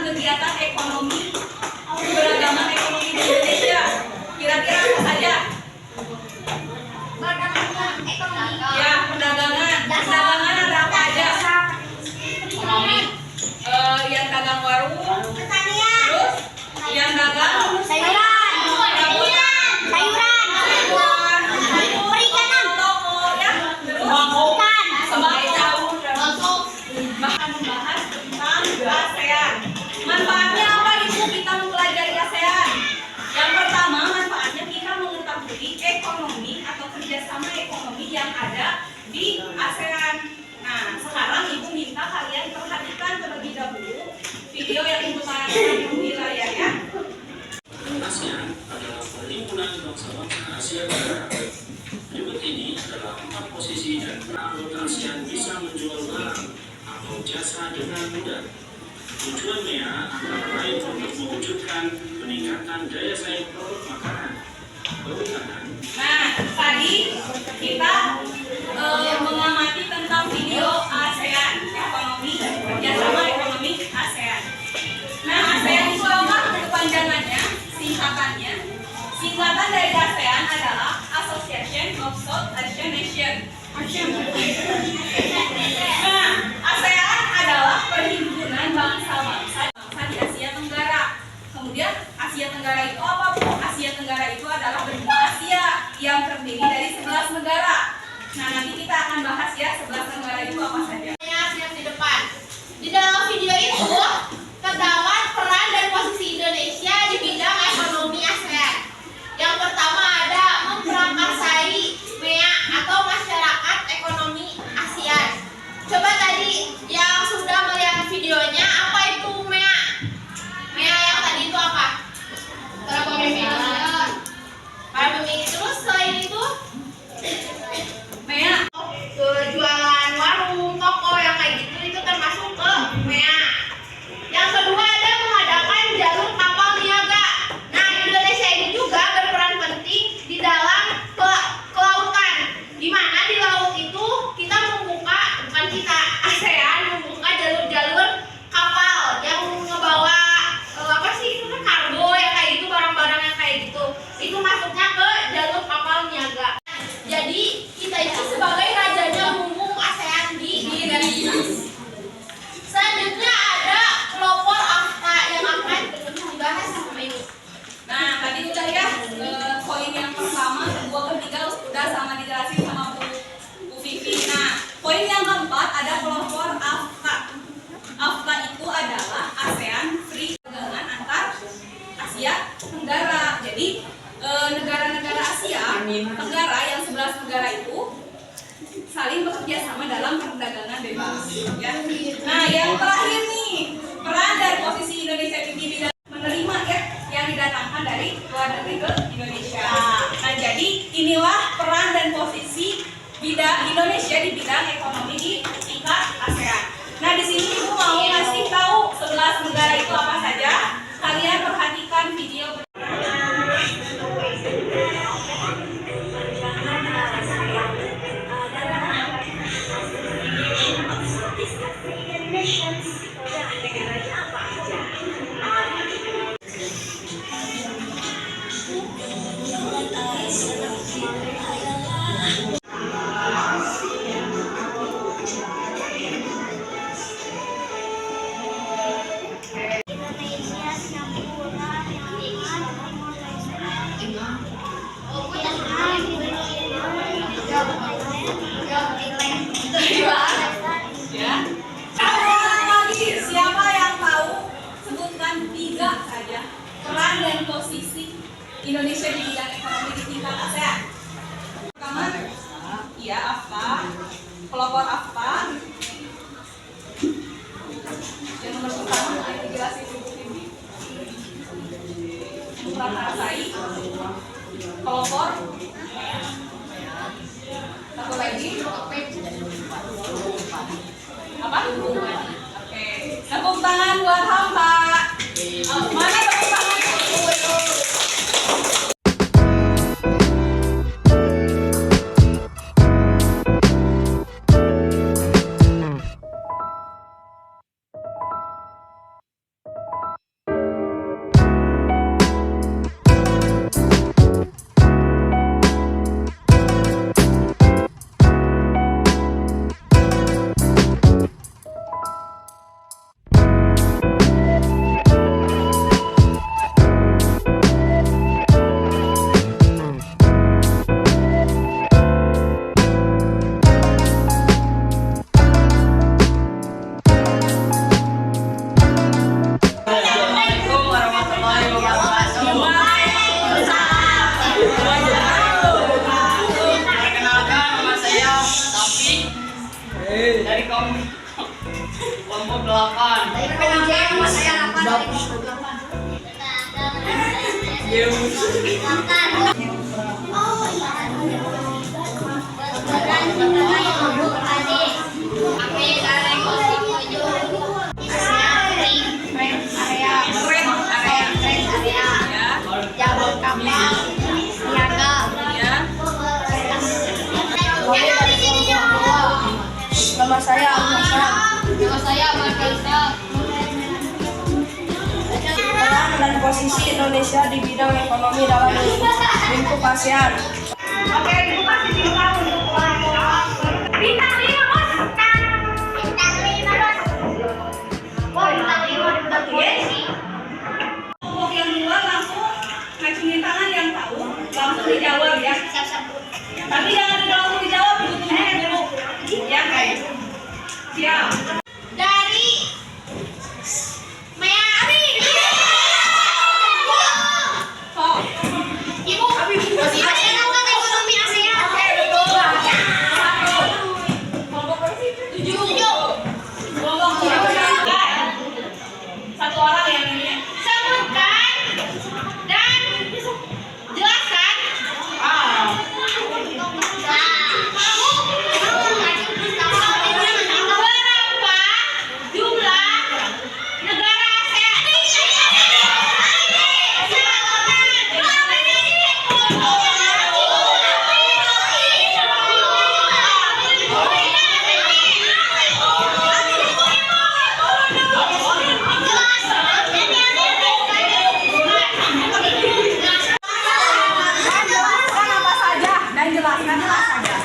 tentang kegiatan ekonomi, keberagaman ekonomi di Indonesia. Kira-kira apa saja? Ekonomi. Ya, perdagangan. Perdagangan ada apa aja? Ekonomi. Yang dagang warung, Pertanian. terus yang dagang Sayuran. Perikanan. toko, ya. Terus Ikan. sembako. Membahas tentang ASEAN. Manfaatnya apa itu kita mempelajari ASEAN? Yang pertama, manfaatnya kita mengetahui ekonomi atau kerjasama ekonomi yang ada di ASEAN. Nah, sekarang Ibu minta kalian perhatikan terlebih dahulu video yang Ibu tayangkan di layar ya. ASEAN adalah perhimpunan bangsa-bangsa Asia Tenggara. Berikut ini adalah 4 posisi dan anggota ASEAN bisa menjual barang atau jasa dengan mudah. Tujuan MEA antara lain untuk mewujudkan peningkatan daya saing produk makanan, perikanan. Nah, tadi kita mengamati tentang video ASEAN ekonomi, kerjasama ekonomi ASEAN. Nah, ASEAN itu apa? Kepanjangannya, singkatannya. Singkatan dari ASEAN adalah Association of South Asian Nations. Nah, ASEAN adalah perhimpunan bangsa-bangsa di Asia Tenggara. Kemudian Asia Tenggara itu apa, Bu? Asia Tenggara itu adalah benua Asia yang terdiri dari 11 negara. Nah, nanti kita akan bahas ya 11 negara itu apa saja. Di depan. Di dalam video itu terdapat peran dan posisi Indonesia di bidang ekonomi ASEAN. Yang pertama ada memprakarsai MEA atau Masyarakat Ekonomi ASEAN. Coba tadi yang sudah melihat videonya, apa itu MEA? MEA yang tadi itu apa? Para pemimpin. Terus selain itu MEA jualan warung, toko yang kayak gitu itu termasuk ke MEA. Yang kedua ada mengadakan jalur kapal niaga. Nah, Indonesia ini juga berperan penting di dalam kelautan. Di mana di laut itu kita membuka, bukan kita, ASEAN membuka jalur-jalur kapal yang ngebawa apa sih itu kan kargo yang kayak gitu, barang-barang yang kayak gitu. Itu masuknya ke jalur kapal niaga. Jadi kita itu sebagai rajanya lumbung ASEAN di Indonesia. Selanjutnya ada pelopor AFTA yang akan dibahas sama Ibu. Nah, tadi udah ya poin yang pertama, kedua, ketiga udah sama dijelasin sama Bu Vivi. Nah, poin yang keempat ada pelopor AFTA. AFTA itu adalah ASEAN Free Perdagangan antar Asia Tenggara. Jadi negara-negara Asia Tenggara yang 11 negara itu saling bekerja sama dalam perdagangan bebas. Ya. Nah, yang terakhir nih, peran dan posisi Indonesia di bidang menerima ya yang didatangkan dari luar negeri ke Indonesia. Nah, jadi inilah peran dan posisi bidang Indonesia di bidang ekonomi di tingkat ASEAN. Nah, di sini Ibu mau ngasih tahu 11 negara itu apa saja. Kalian perhatikan video. Ya. Lagi siapa yang tahu? Sebutkan 3 saja peran dan posisi Indonesia di bidang ekonomi di tingkat ASEAN. Pertama, ya AFTA, pelopor AFTA. Yang nomor pertama yang dijelasin Ibu Vivi. Memprakarsai, pelopor. Satu lagi. Apa? Oke. Tepuk tangan buat Hamka. Mana tepuk tangan? Nama saya Al-Hasan. Nama saya Ahmad Faisal. Peran dan posisi Indonesia di bidang ekonomi dalam lingkup ASEAN. Oke, dibuka sisi kamu untuk bintang 5 bos. Bintang 5 bos. Oh, bintang 5 bintang posisi. Kelompok yang dua langsung ngacungin tangan yang tahu, langsung dijawab ya. Tapi jangan langsung dijawab, butuh dulu. Ya kayak. Siap. Dari Mea Oh. Ibu ASEAN angkat ekonomi ASEAN. Satu orang yang ini. Sebutkan dan jelaskan. Berapa jumlah negara ASEAN? Jelaskan apa saja dan jelaskan apa saja.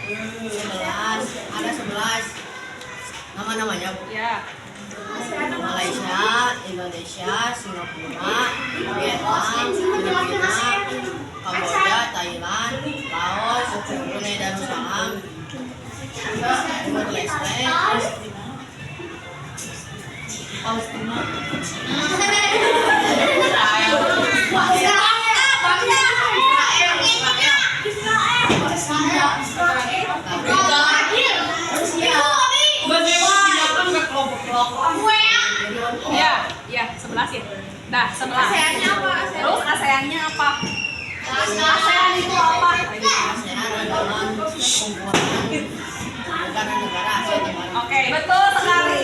11, ada 11 nama-namanya Bu. Ya. Malaysia, Indonesia, Singapura, Vietnam, Filipina, Kamboja, Thailand, Laos, Brunei Darussalam, Timor Leste, Palestina. Ya, ya, 11 ya. Dah, 11. ASEAN-nya apa? Terus ASEAN-nya apa? ASEAN itu apa? ASEAN adalah kumpulan negara-negara ASEAN yang Oke, betul sekali.